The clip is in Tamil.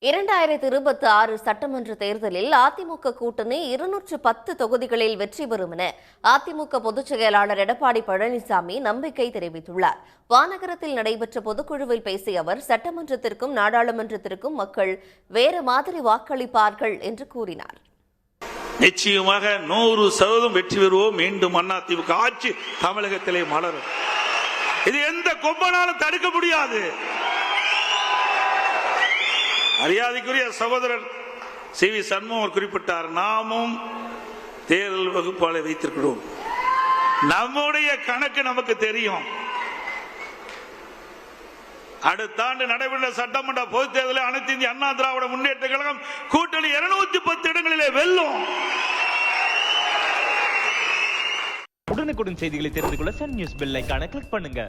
2026 சட்டமன்ற தேர்தலில் அதிமுக கூட்டணி 210 தொகுதிகளில் வெற்றி பெறும் என அதிமுக பொதுச் செயலாளர் எடப்பாடி பழனிசாமி நம்பிக்கை தெரிவித்துள்ளார். வானகரத்தில் நடைபெற்ற பொதுக்குழுவில் பேசிய அவர், சட்டமன்றத்திற்கும் நாடாளுமன்றத்திற்கும் மக்கள் வேறு மாதிரி வாக்களிப்பார்கள் என்று கூறினார். நிச்சயமாக 100% வெற்றி பெறுவோம். மீண்டும் அதிமுக ஆட்சி தமிழகத்திலே மலரும். இது எந்த கொம்பனாலும் தடுக்க முடியாது. மரியாதைக்குரிய சகோதரர் சி.வி. சண்முகம் குறிப்பிட்டார், நாமும் தேர்தல் வகுப்பாளை வைத்திருக்கிறோம். நம்முடைய கணக்கு நமக்கு தெரியும். அடுத்த ஆண்டு நடைபெற்ற சட்டமன்ற பொதுத் தேர்தலில் அனைத்து இந்திய அண்ணா திராவிட முன்னேற்ற கழகம் கூட்டணி 210 இடங்களிலே வெல்லும். உடனுக்குடன் செய்திகளை தெரிந்து கொள்ள சன் நியூஸ் பெல் ஐகானை கிளிக் பண்ணுங்க.